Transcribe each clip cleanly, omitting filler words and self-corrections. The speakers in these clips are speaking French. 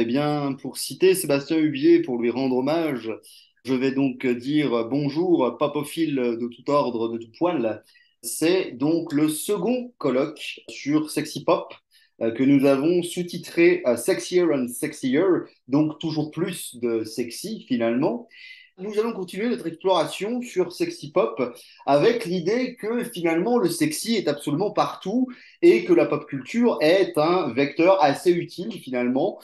eh bien, pour citer Sébastien Hubier, pour lui rendre hommage, je vais donc dire bonjour, papophile de tout ordre, de tout poil. C'est donc le second colloque sur Sexy Pop que nous avons sous-titré Sexier and Sexier, donc toujours plus de sexy finalement. Nous allons continuer notre exploration sur Sexy Pop avec l'idée que finalement le sexy est absolument partout et que la pop culture est un vecteur assez utile finalement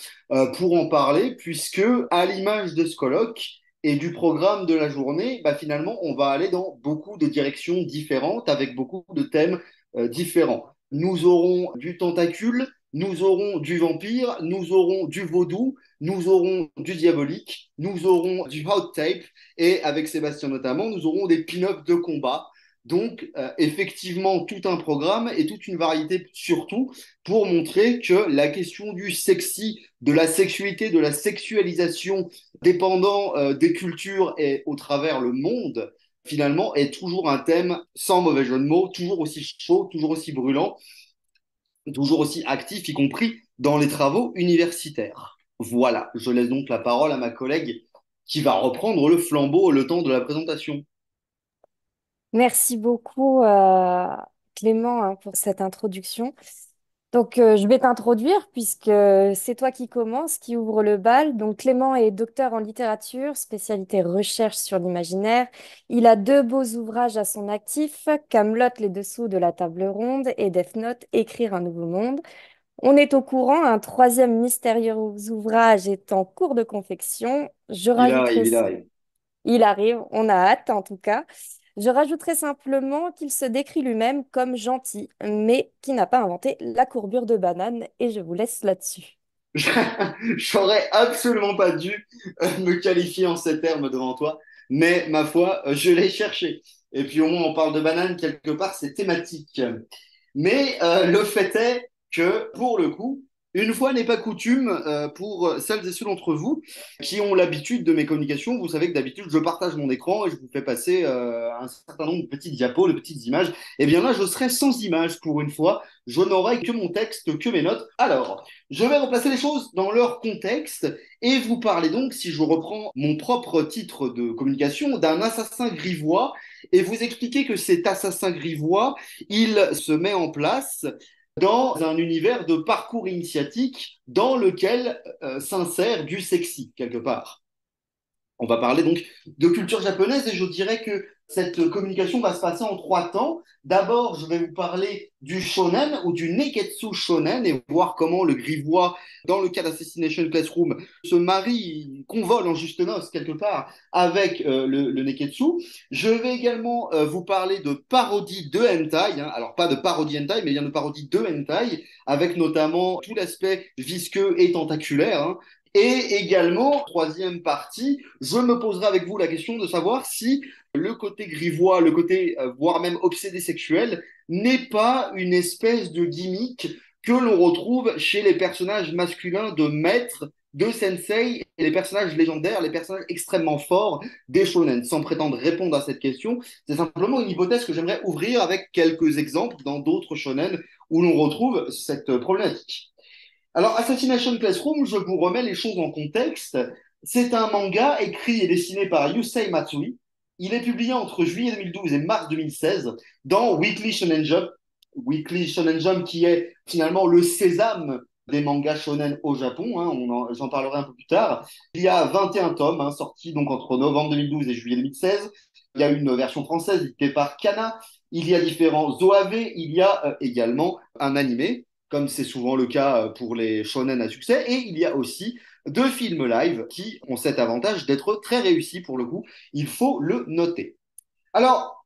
pour en parler puisque à l'image de ce colloque et du programme de la journée, bah, finalement on va aller dans beaucoup de directions différentes avec beaucoup de thèmes différents. Nous aurons du tentacule, nous aurons du vampire, nous aurons du vaudou, nous aurons du diabolique, nous aurons du hot tape et avec Sébastien notamment, nous aurons des pin-ups de combat. Donc, effectivement, tout un programme et toute une variété surtout pour montrer que la question du sexy, de la sexualité, de la sexualisation, dépendant des cultures et au travers le monde, finalement, est toujours un thème sans mauvais jeu de mots, toujours aussi chaud, toujours aussi brûlant, toujours aussi actif, y compris dans les travaux universitaires. Voilà, je laisse donc la parole à ma collègue qui va reprendre le flambeau le temps de la présentation. Merci beaucoup, Clément, hein, pour cette introduction. Donc, je vais t'introduire puisque c'est toi qui commence, qui ouvre le bal. Donc, Clément est docteur en littérature, spécialité recherche sur l'imaginaire. Il a deux beaux ouvrages à son actif, Camelot, les dessous de la table ronde et Death Note, Écrire un nouveau monde. On est au courant, un troisième mystérieux ouvrage est en cours de confection. Je Il arrive, rajouterai il arrive. Il arrive, on a hâte en tout cas. Je rajouterai simplement qu'il se décrit lui-même comme gentil, mais qui n'a pas inventé la courbure de banane, et je vous laisse là-dessus. J'aurais absolument pas dû me qualifier en ces termes devant toi, mais ma foi, je l'ai cherché. Et puis au moins on parle de banane quelque part, c'est thématique. Mais le fait est que pour le coup, une fois n'est pas coutume, pour celles et ceux d'entre vous qui ont l'habitude de mes communications, vous savez que d'habitude je partage mon écran et je vous fais passer un certain nombre de petites diapos, de petites images. Et bien là, je serai sans images pour une fois. Je n'aurai que mon texte, que mes notes. Alors, je vais replacer les choses dans leur contexte et vous parler donc, si je reprends mon propre titre de communication, d'un assassin grivois et vous expliquer que cet assassin grivois, il se met en place dans un univers de parcours initiatique dans lequel s'insère du sexy, quelque part. On va parler donc de culture japonaise et je dirais que cette communication va se passer en trois temps. D'abord, je vais vous parler du shonen ou du neketsu shonen et voir comment le grivois, dans le cas d'Assassination Classroom, se marie, convole en juste noces quelque part avec le neketsu. Je vais également vous parler de parodie de hentai, hein. Alors pas de parodie hentai, mais bien de parodie de hentai, avec notamment tout l'aspect visqueux et tentaculaire, hein. Et également, troisième partie, je me poserai avec vous la question de savoir si le côté grivois, le côté voire même obsédé sexuel, n'est pas une espèce de gimmick que l'on retrouve chez les personnages masculins de maître, de sensei, et les personnages légendaires, les personnages extrêmement forts des shonen. Sans prétendre répondre à cette question, c'est simplement une hypothèse que j'aimerais ouvrir avec quelques exemples dans d'autres shonen où l'on retrouve cette problématique. Alors, Assassination Classroom, je vous remets les choses en contexte. C'est un manga écrit et dessiné par Yusei Matsui. Il est publié entre juillet 2012 et mars 2016 dans Weekly Shonen Jump. Weekly Shonen Jump qui est finalement le sésame des mangas shonen au Japon, hein, j'en parlerai un peu plus tard. Il y a 21 tomes, hein, sortis donc entre novembre 2012 et juillet 2016. Il y a une version française éditée par Kana. Il y a différents OAV. Il y a également un animé comme c'est souvent le cas pour les shonen à succès. Et il y a aussi deux films live qui ont cet avantage d'être très réussis pour le coup. Il faut le noter. Alors,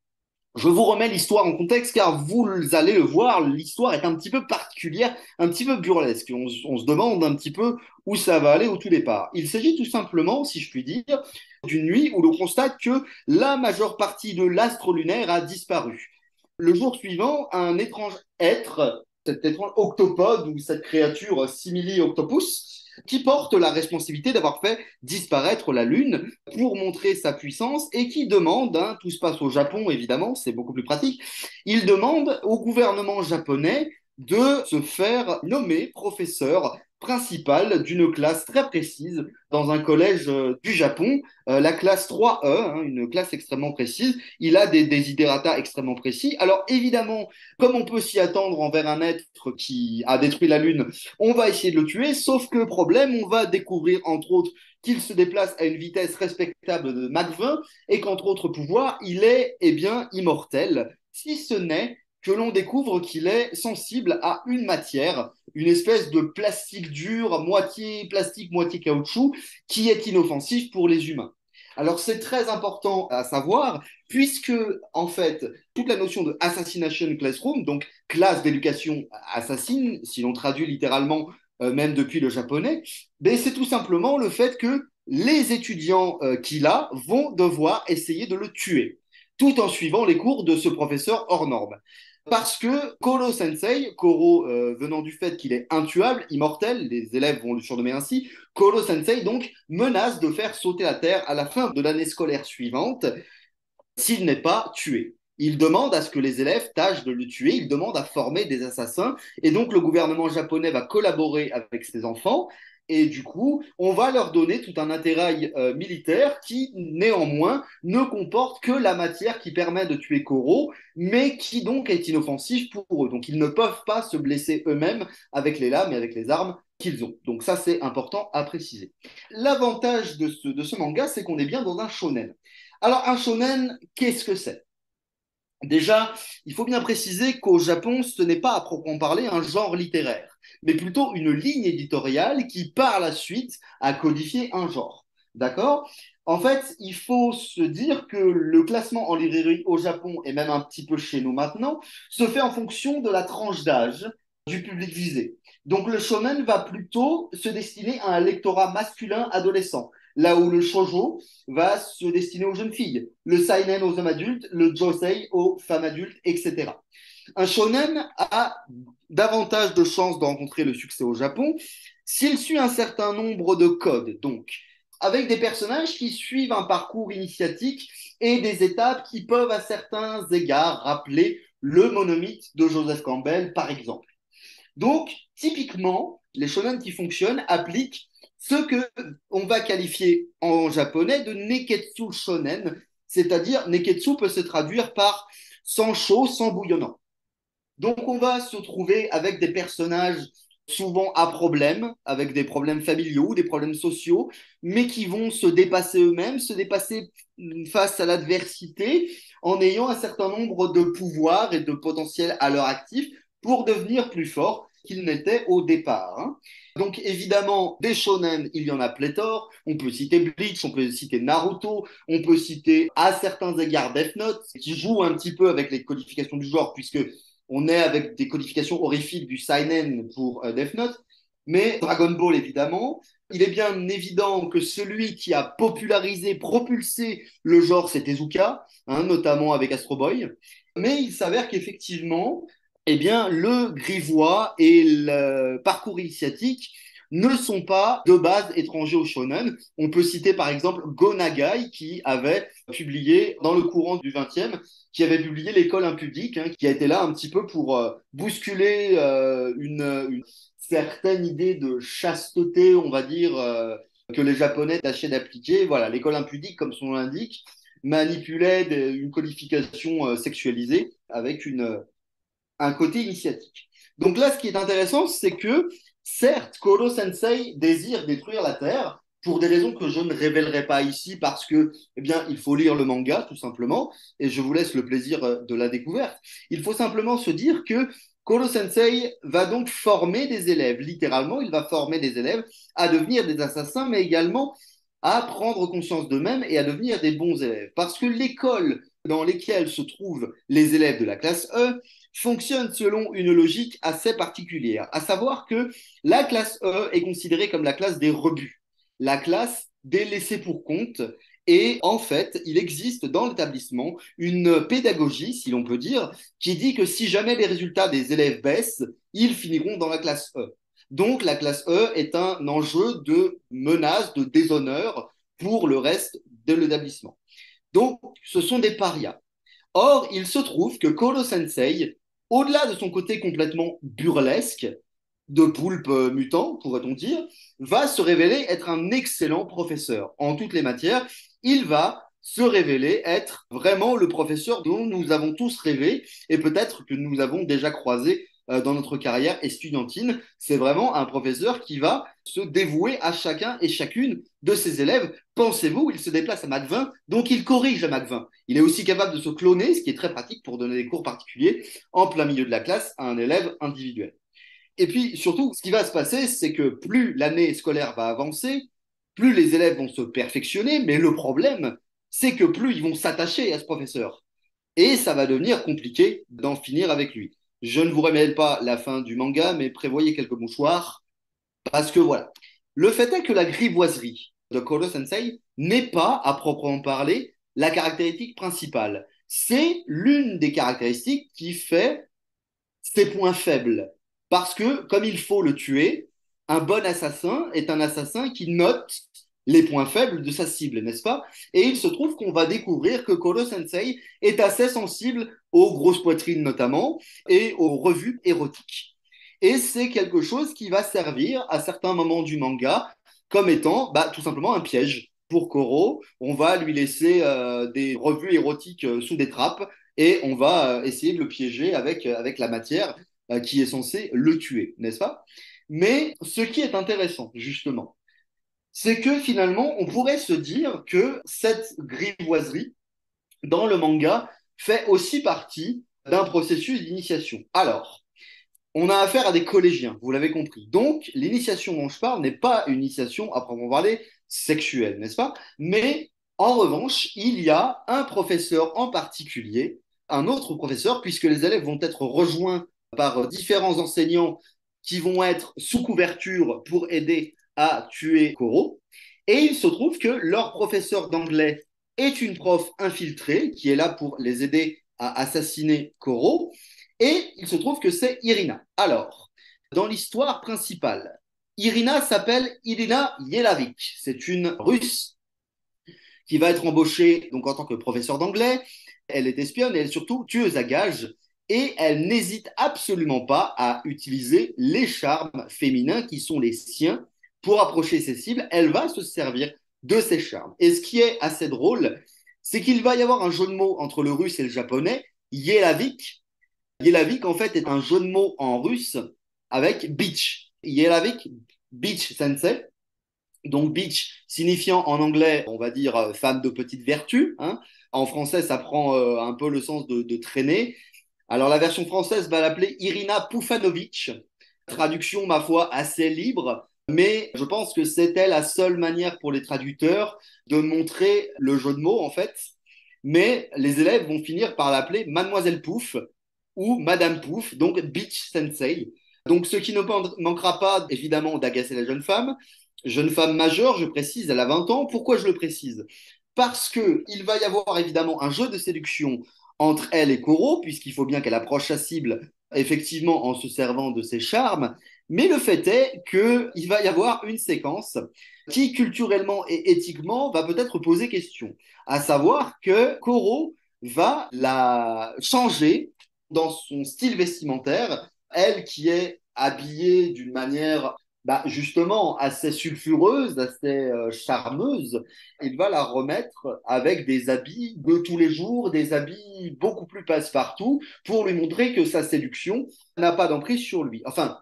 je vous remets l'histoire en contexte car vous allez le voir, l'histoire est un petit peu particulière, un petit peu burlesque. On se demande un petit peu où ça va aller au tout départ. Il s'agit tout simplement, si je puis dire, d'une nuit où l'on constate que la majeure partie de l'astre lunaire a disparu. Le jour suivant, un étrange être, cet étrange octopode ou cette créature simili-octopus, qui porte la responsabilité d'avoir fait disparaître la Lune pour montrer sa puissance et qui demande, hein, tout se passe au Japon évidemment, c'est beaucoup plus pratique, il demande au gouvernement japonais de se faire nommer professeur principal d'une classe très précise dans un collège du Japon, la classe 3E, hein, une classe extrêmement précise. Il a des desiderata extrêmement précis. Alors évidemment, comme on peut s'y attendre envers un être qui a détruit la Lune, on va essayer de le tuer, sauf que problème, on va découvrir entre autres qu'il se déplace à une vitesse respectable de Mach 20 et qu'entre autres pouvoirs, il est eh bien immortel, si ce n'est que l'on découvre qu'il est sensible à une matière, une espèce de plastique dur, moitié plastique, moitié caoutchouc, qui est inoffensif pour les humains. Alors c'est très important à savoir, puisque en fait, toute la notion de assassination classroom, donc classe d'éducation assassine, si l'on traduit littéralement même depuis le japonais, ben, c'est tout simplement le fait que les étudiants qu'il a vont devoir essayer de le tuer, tout en suivant les cours de ce professeur hors norme. Parce que Koro Sensei, Koro venant du fait qu'il est intuable, immortel, les élèves vont le surnommer ainsi, Koro Sensei donc menace de faire sauter la Terre à la fin de l'année scolaire suivante s'il n'est pas tué. Il demande à ce que les élèves tâchent de le tuer, il demande à former des assassins, et donc le gouvernement japonais va collaborer avec ses enfants, et du coup, on va leur donner tout un attirail militaire qui, néanmoins, ne comporte que la matière qui permet de tuer Koro, mais qui donc est inoffensive pour eux. Donc ils ne peuvent pas se blesser eux-mêmes avec les lames et avec les armes qu'ils ont. Donc ça, c'est important à préciser. L'avantage de ce manga, c'est qu'on est bien dans un shonen. Alors, un shonen, qu'est-ce que c'est? Déjà, il faut bien préciser qu'au Japon, ce n'est pas à proprement parler un genre littéraire, mais plutôt une ligne éditoriale qui, par la suite, a codifié un genre. D'accord? En fait, il faut se dire que le classement en librairie au Japon, et même un petit peu chez nous maintenant, se fait en fonction de la tranche d'âge du public visé. Donc le shonen va plutôt se destiner à un lectorat masculin adolescent, là où le shoujo va se destiner aux jeunes filles, le seinen aux hommes adultes, le josei aux femmes adultes, etc. Un shonen a davantage de chances de rencontrer le succès au Japon s'il suit un certain nombre de codes, donc avec des personnages qui suivent un parcours initiatique et des étapes qui peuvent à certains égards rappeler le monomythe de Joseph Campbell, par exemple. Donc, typiquement, les shonen qui fonctionnent appliquent ce que on va qualifier en japonais de neketsu shonen, c'est-à-dire neketsu peut se traduire par sans chaud, sans bouillonnant. Donc, on va se trouver avec des personnages souvent à problème, avec des problèmes familiaux, des problèmes sociaux, mais qui vont se dépasser eux-mêmes, se dépasser face à l'adversité en ayant un certain nombre de pouvoirs et de potentiels à leur actif pour devenir plus forts qu'ils n'étaient au départ. Hein. Donc évidemment, des shonen, il y en a pléthore. On peut citer Bleach, on peut citer Naruto, on peut citer à certains égards Death Note, qui joue un petit peu avec les codifications du genre, puisque on est avec des codifications horrifiques du seinen pour Death Note, mais Dragon Ball évidemment. Il est bien évident que celui qui a popularisé, propulsé le genre, c'est Tezuka, hein, notamment avec Astro Boy. Mais il s'avère qu'effectivement, eh bien, le grivois et le parcours initiatique ne sont pas de base étrangers au shonen. On peut citer par exemple Go Nagai qui avait publié dans le courant du 20e, qui avait publié L'école impudique, hein, qui a été là un petit peu pour bousculer une certaine idée de chasteté, on va dire, que les Japonais tâchaient d'appliquer. Voilà, l'école impudique, comme son nom l'indique, manipulait une codification sexualisée avec un côté initiatique. Donc là, ce qui est intéressant, c'est que certes, Koro Sensei désire détruire la Terre pour des raisons que je ne révélerai pas ici parce que, eh bien, il faut lire le manga tout simplement et je vous laisse le plaisir de la découverte. Il faut simplement se dire que Koro Sensei va donc former des élèves, littéralement, il va former des élèves à devenir des assassins, mais également à prendre conscience d'eux-mêmes et à devenir des bons élèves. Parce que l'école dans laquelle se trouvent les élèves de la classe E fonctionne selon une logique assez particulière, à savoir que la classe E est considérée comme la classe des rebuts, la classe des laissés pour compte. Et en fait, il existe dans l'établissement une pédagogie, si l'on peut dire, qui dit que si jamais les résultats des élèves baissent, ils finiront dans la classe E. Donc la classe E est un enjeu de menace, de déshonneur pour le reste de l'établissement. Donc ce sont des parias. Or, il se trouve que Koro Sensei au-delà de son côté complètement burlesque, de poulpe mutant, pourrait-on dire, va se révéler être un excellent professeur en toutes les matières. Il va se révéler être vraiment le professeur dont nous avons tous rêvé et peut-être que nous avons déjà croisé dans notre carrière estudiantine. C'est vraiment un professeur qui va se dévouer à chacun et chacune de ses élèves. Pensez-vous, il se déplace à Mach 20, donc il corrige à Mach 20. Il est aussi capable de se cloner, ce qui est très pratique pour donner des cours particuliers en plein milieu de la classe à un élève individuel. Et puis surtout, ce qui va se passer, c'est que plus l'année scolaire va avancer, plus les élèves vont se perfectionner, mais le problème, c'est que plus ils vont s'attacher à ce professeur. Et ça va devenir compliqué d'en finir avec lui. Je ne vous révèle pas la fin du manga, mais prévoyez quelques mouchoirs, parce que voilà. Le fait est que la grivoiserie de Koro Sensei n'est pas, à proprement parler, la caractéristique principale. C'est l'une des caractéristiques qui fait ses points faibles. Parce que, comme il faut le tuer, un bon assassin est un assassin qui note les points faibles de sa cible, n'est-ce pas? Et il se trouve qu'on va découvrir que Koro Sensei est assez sensible aux grosses poitrines notamment et aux revues érotiques. Et c'est quelque chose qui va servir à certains moments du manga comme étant tout simplement un piège. Pour Koro, on va lui laisser des revues érotiques sous des trappes et on va essayer de le piéger avec la matière qui est censée le tuer, n'est-ce pas? Mais ce qui est intéressant, justement, c'est que finalement, on pourrait se dire que cette grivoiserie dans le manga fait aussi partie d'un processus d'initiation. Alors, on a affaire à des collégiens, vous l'avez compris. Donc, l'initiation dont je parle n'est pas une initiation, à proprement parler, sexuelle, n'est-ce pas? Mais en revanche, il y a un professeur en particulier, un autre professeur, puisque les élèves vont être rejoints par différents enseignants qui vont être sous couverture pour aider à tuer Koro. Et il se trouve que leur professeur d'anglais est une prof infiltrée qui est là pour les aider à assassiner Koro. Et il se trouve que c'est Irina. Alors, dans l'histoire principale, Irina s'appelle Irina Yelavik. C'est une Russe qui va être embauchée donc en tant que professeure d'anglais. Elle est espionne et elle est surtout tueuse à gages. Et elle n'hésite absolument pas à utiliser les charmes féminins qui sont les siens pour approcher ses cibles. Elle va se servir de ces charmes. Et ce qui est assez drôle, c'est qu'il va y avoir un jeu de mots entre le russe et le japonais. Yelavik, Yelavik, en fait, est un jeu de mots en russe avec beach. Yelavik, beach sensei. Donc, beach signifiant en anglais, on va dire, femme de petite vertu. Hein. En français, ça prend un peu le sens de traîner. Alors, la version française va l'appeler Irina Pufanovic. Traduction, ma foi, assez libre. Mais je pense que c'était la seule manière pour les traducteurs de montrer le jeu de mots, en fait. Mais les élèves vont finir par l'appeler Mademoiselle Pouf ou Madame Pouf, donc Beach Sensei. Donc, ce qui ne manquera pas, évidemment, d'agacer la jeune femme majeure, je précise, elle a 20 ans. Pourquoi je le précise? Parce qu'il va y avoir évidemment un jeu de séduction entre elle et Koro, puisqu'il faut bien qu'elle approche sa cible, effectivement, en se servant de ses charmes. Mais le fait est qu'il va y avoir une séquence qui, culturellement et éthiquement, va peut-être poser question. À savoir que Koro va la changer dans son style vestimentaire, elle qui est habillée d'une manière justement assez sulfureuse, assez charmeuse, il va la remettre avec des habits de tous les jours, des habits beaucoup plus passe-partout, pour lui montrer que sa séduction n'a pas d'emprise sur lui. Enfin,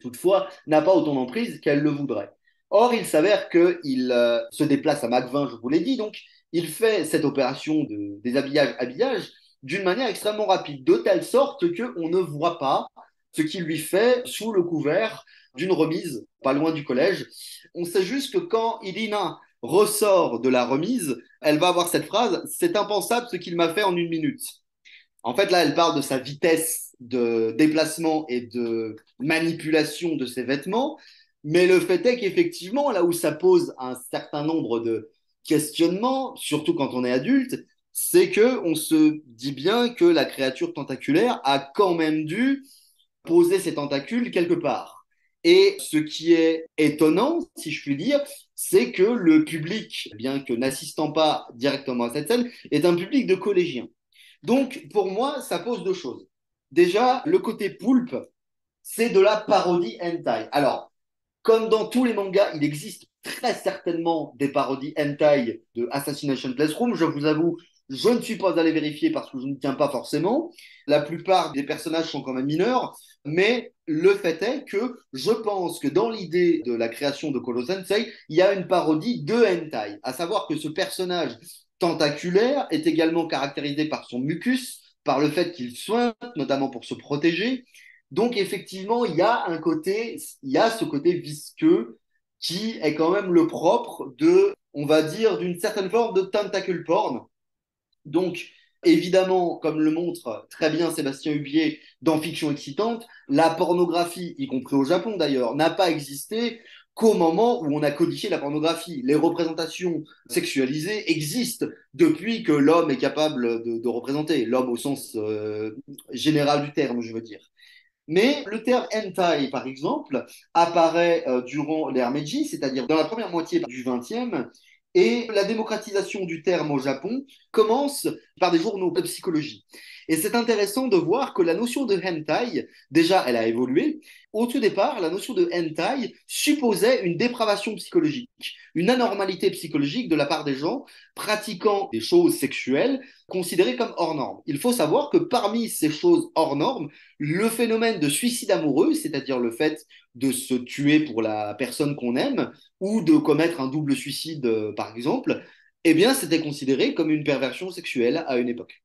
toutefois, n'a pas autant d'emprise qu'elle le voudrait. Or, il s'avère qu'il se déplace à Mach 20, je vous l'ai dit, donc il fait cette opération de déshabillage-habillage d'une manière extrêmement rapide, de telle sorte qu'on ne voit pas ce qu'il lui fait sous le couvert d'une remise pas loin du collège. On sait juste que quand Irina ressort de la remise, elle va avoir cette phrase: c'est impensable ce qu'il m'a fait en 1 minute. En fait, là, elle parle de sa vitesse de déplacement et de manipulation de ses vêtements. Mais le fait est qu'effectivement, là où ça pose un certain nombre de questionnements, surtout quand on est adulte, c'est que on se dit bien que la créature tentaculaire a quand même dû poser ses tentacules quelque part. Et ce qui est étonnant, si je puis dire, c'est que le public, bien que n'assistant pas directement à cette scène, est un public de collégiens. Donc, pour moi, ça pose deux choses. Déjà, le côté poulpe, c'est de la parodie hentai. Alors, comme dans tous les mangas, il existe très certainement des parodies hentai de Assassination Classroom. Je vous avoue, je ne suis pas allé vérifier parce que je ne tiens pas forcément. La plupart des personnages sont quand même mineurs, mais le fait est que je pense que dans l'idée de la création de Koro Sensei, il y a une parodie de hentai, à savoir que ce personnage tentaculaire est également caractérisé par son mucus, par le fait qu'il soigne, notamment pour se protéger. Donc effectivement, il y a ce côté visqueux qui est quand même le propre de, on va dire, d'une certaine forme de tentacle porn. Donc, évidemment, comme le montre très bien Sébastien Hubier dans Fiction excitante, la pornographie, y compris au Japon d'ailleurs, n'a pas existé qu'au moment où on a codifié la pornographie. Les représentations sexualisées existent depuis que l'homme est capable de représenter, l'homme au sens général du terme, je veux dire. Mais le terme hentai, par exemple, apparaît durant l'ère Meiji, c'est-à-dire dans la première moitié du XXe, et la démocratisation du terme au Japon commence par des journaux de psychologie. Et c'est intéressant de voir que la notion de hentai, déjà, elle a évolué. Au tout départ, la notion de hentai supposait une dépravation psychologique, une anormalité psychologique de la part des gens pratiquant des choses sexuelles considérées comme hors normes. Il faut savoir que parmi ces choses hors normes, le phénomène de suicide amoureux, c'est-à-dire le fait de se tuer pour la personne qu'on aime ou de commettre un double suicide, par exemple, eh bien, c'était considéré comme une perversion sexuelle à une époque.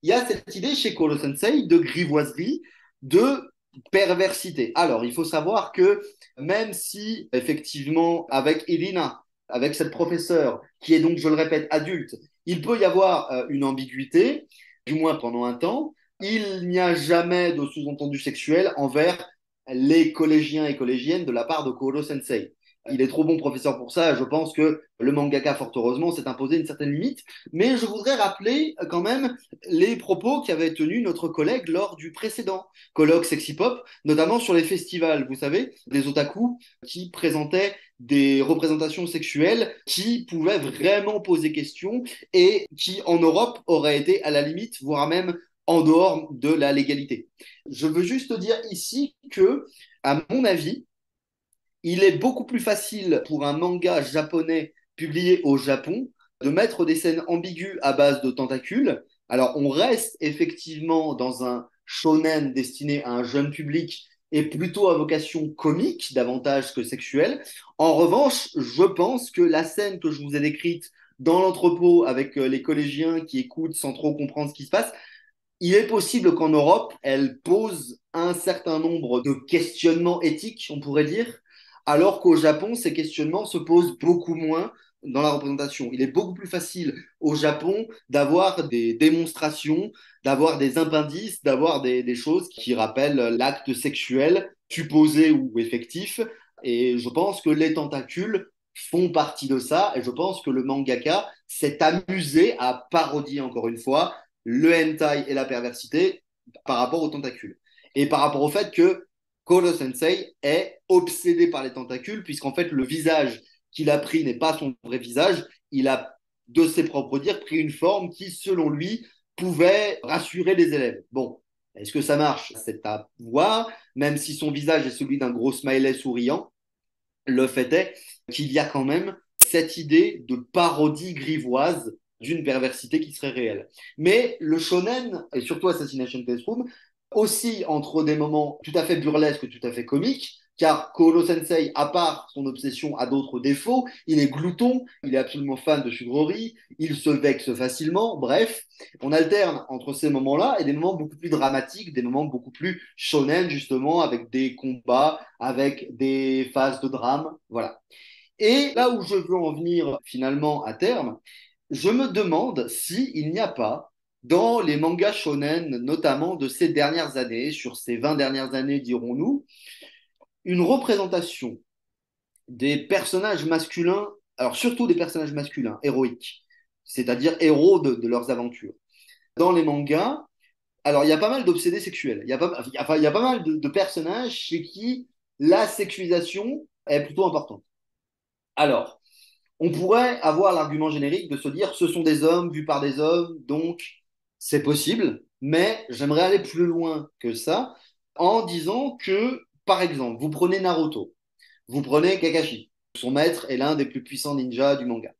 Il y a cette idée chez Koro Sensei de grivoiserie, de perversité. Alors, il faut savoir que même si, effectivement, avec Irina, avec cette professeure, qui est donc, je le répète, adulte, il peut y avoir une ambiguïté, du moins pendant un temps, il n'y a jamais de sous-entendu sexuel envers les collégiens et collégiennes de la part de Koro Sensei. Il est trop bon professeur pour ça. Je pense que le mangaka, fort heureusement, s'est imposé une certaine limite. Mais je voudrais rappeler quand même les propos qu'avait tenus notre collègue lors du précédent colloque Sexy Pop, notamment sur les festivals, vous savez, des otaku qui présentaient des représentations sexuelles qui pouvaient vraiment poser question et qui, en Europe, auraient été à la limite, voire même en dehors de la légalité. Je veux juste dire ici que, à mon avis, il est beaucoup plus facile pour un manga japonais publié au Japon de mettre des scènes ambiguës à base de tentacules. Alors, on reste effectivement dans un shonen destiné à un jeune public et plutôt à vocation comique davantage que sexuelle. En revanche, je pense que la scène que je vous ai décrite dans l'entrepôt avec les collégiens qui écoutent sans trop comprendre ce qui se passe, il est possible qu'en Europe, elle pose un certain nombre de questionnements éthiques, on pourrait dire, alors qu'au Japon, ces questionnements se posent beaucoup moins dans la représentation. Il est beaucoup plus facile au Japon d'avoir des démonstrations, d'avoir des appendices, d'avoir des choses qui rappellent l'acte sexuel supposé ou effectif. Et je pense que les tentacules font partie de ça. Et je pense que le mangaka s'est amusé à parodier, encore une fois, le hentai et la perversité par rapport aux tentacules. Et par rapport au fait que Koro Sensei est obsédé par les tentacules, puisqu'en fait, le visage qu'il a pris n'est pas son vrai visage. Il a, de ses propres dires, pris une forme qui, selon lui, pouvait rassurer les élèves. Bon, est-ce que ça marche? C'est à voir, même si son visage est celui d'un gros smiley souriant. Le fait est qu'il y a quand même cette idée de parodie grivoise d'une perversité qui serait réelle. Mais le shonen, et surtout Assassination Classroom, aussi entre des moments tout à fait burlesques, tout à fait comiques, car Koro Sensei, à part son obsession, a d'autres défauts. Il est glouton, il est absolument fan de sucreries, il se vexe facilement. Bref, on alterne entre ces moments-là et des moments beaucoup plus dramatiques, des moments beaucoup plus shonen, justement, avec des combats, avec des phases de drame. Voilà. Et là où je veux en venir finalement à terme, je me demande s'il n'y a pas, dans les mangas shonen, notamment de ces dernières années, sur ces 20 dernières années, dirons-nous, une représentation des personnages masculins, alors surtout des personnages masculins, héroïques, c'est-à-dire héros de leurs aventures. Dans les mangas, alors il y a pas mal d'obsédés sexuels, il y a pas mal de personnages chez qui la sexualisation est plutôt importante. Alors, on pourrait avoir l'argument générique de se dire ce sont des hommes vus par des hommes, donc c'est possible. Mais j'aimerais aller plus loin que ça en disant que, par exemple, vous prenez Naruto, vous prenez Kakashi, son maître est l'un des plus puissants ninjas du manga.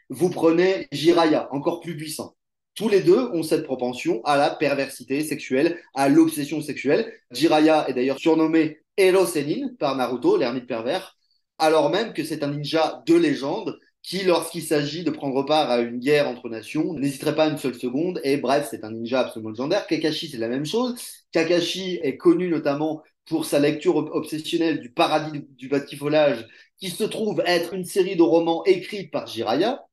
Vous prenez Jiraiya, encore plus puissant. Tous les deux ont cette propension à la perversité sexuelle, à l'obsession sexuelle. Jiraiya est d'ailleurs surnommé Ero Sennin par Naruto, l'ermite pervers, alors même que c'est un ninja de légende qui, lorsqu'il s'agit de prendre part à une guerre entre nations, n'hésiterait pas une seule seconde. Et bref, c'est un ninja absolument légendaire. Kakashi, c'est la même chose. Kakashi est connu notamment pour sa lecture obsessionnelle du Paradis du Batifolage, qui se trouve être une série de romans écrits par Jiraiya.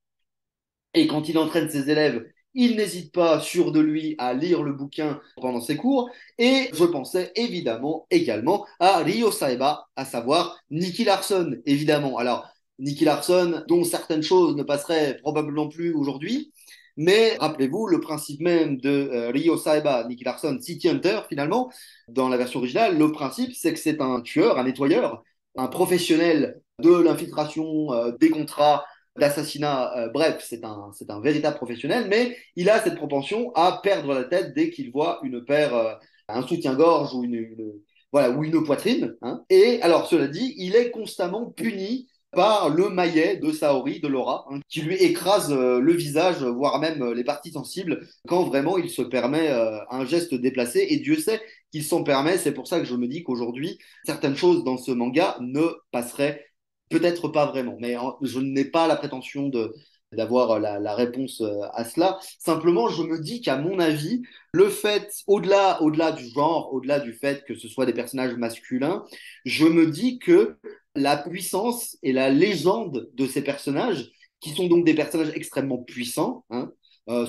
Et quand il entraîne ses élèves, il n'hésite pas, sûr de lui, à lire le bouquin pendant ses cours. Et je pensais évidemment également à Ryo Saeba, à savoir Nicky Larson, évidemment. Alors, Nicky Larson, dont certaines choses ne passeraient probablement plus aujourd'hui. Mais rappelez-vous, le principe même de Ryo Saeba, Nicky Larson, City Hunter, finalement, dans la version originale, le principe, c'est que c'est un tueur, un nettoyeur, un professionnel de l'infiltration, des contrats, d'assassinat. Bref, c'est un véritable professionnel, mais il a cette propension à perdre la tête dès qu'il voit une paire, un soutien-gorge ou voilà, ou une poitrine. Hein. Et alors, cela dit, il est constamment puni par le maillet de Saori, de Laura, hein, qui lui écrase le visage, voire même les parties sensibles, quand vraiment il se permet un geste déplacé. Et Dieu sait qu'il s'en permet. C'est pour ça que je me dis qu'aujourd'hui, certaines choses dans ce manga ne passeraient peut-être pas vraiment, mais je n'ai pas la prétention d'avoir la réponse à cela. Simplement, je me dis qu'à mon avis, le fait, au-delà du genre, au-delà du fait que ce soit des personnages masculins, je me dis que la puissance et la légende de ces personnages, qui sont donc des personnages extrêmement puissants, hein,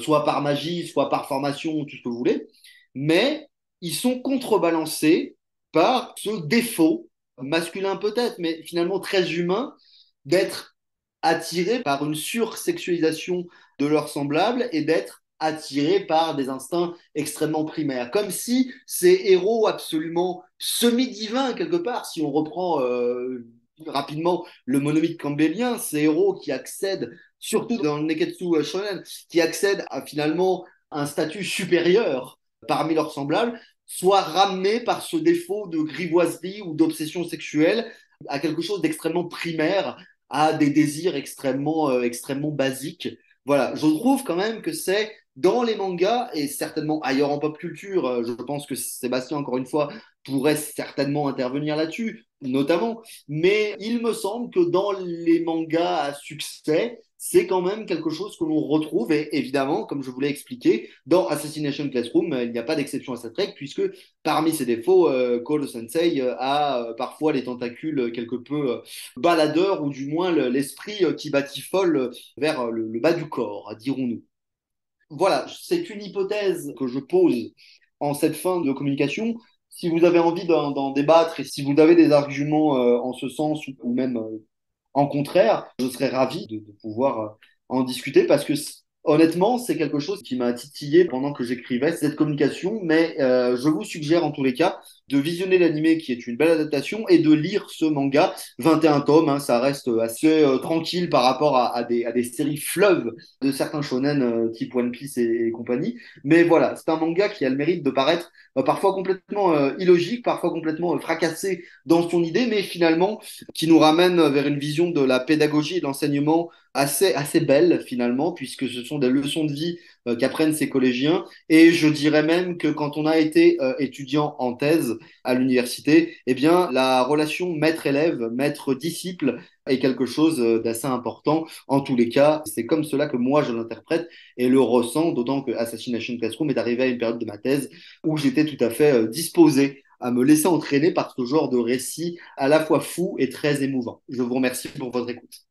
soit par magie, soit par formation, tout ce que vous voulez, mais ils sont contrebalancés par ce défaut masculin peut-être, mais finalement très humain, d'être attiré par une sursexualisation de leurs semblables et d'être attiré par des instincts extrêmement primaires. Comme si ces héros absolument semi-divins, quelque part, si on reprend rapidement le monomythe campbellien, ces héros qui accèdent, surtout dans le Neketsu Shonen, qui accèdent à finalement un statut supérieur parmi leurs semblables, soit ramenés par ce défaut de grivoiserie ou d'obsession sexuelle à quelque chose d'extrêmement primaire, à des désirs extrêmement basiques. Voilà, je trouve quand même que c'est dans les mangas et certainement ailleurs en pop culture, je pense que Sébastien, encore une fois, pourrait certainement intervenir là-dessus, notamment, mais il me semble que dans les mangas à succès, c'est quand même quelque chose que l'on retrouve, et évidemment, comme je vous l'ai expliqué, dans Assassination Classroom, il n'y a pas d'exception à cette règle, puisque parmi ses défauts, Koro Sensei a parfois les tentacules quelque peu baladeurs, ou du moins l'esprit qui batifole vers le bas du corps, dirons-nous. Voilà, c'est une hypothèse que je pose en cette fin de communication. Si vous avez envie d'en débattre et si vous avez des arguments en ce sens ou même en contraire, je serais ravi de pouvoir en discuter parce que honnêtement, c'est quelque chose qui m'a titillé pendant que j'écrivais cette communication, mais je vous suggère en tous les cas de visionner l'animé qui est une belle adaptation et de lire ce manga, 21 tomes, hein, ça reste assez tranquille par rapport à des séries fleuves de certains shonen type One Piece et compagnie, mais voilà, c'est un manga qui a le mérite de paraître parfois complètement illogique, parfois complètement fracassé dans son idée, mais finalement qui nous ramène vers une vision de la pédagogie et de l'enseignement assez belle finalement, puisque ce sont des leçons de vie qu'apprennent ces collégiens. Et je dirais même que quand on a été étudiant en thèse à l'université, eh bien, la relation maître-élève, maître-disciple est quelque chose d'assez important. En tous les cas, c'est comme cela que moi je l'interprète et le ressens, d'autant que Assassination Classroom est arrivé à une période de ma thèse où j'étais tout à fait disposé à me laisser entraîner par ce genre de récit à la fois fou et très émouvant. Je vous remercie pour votre écoute.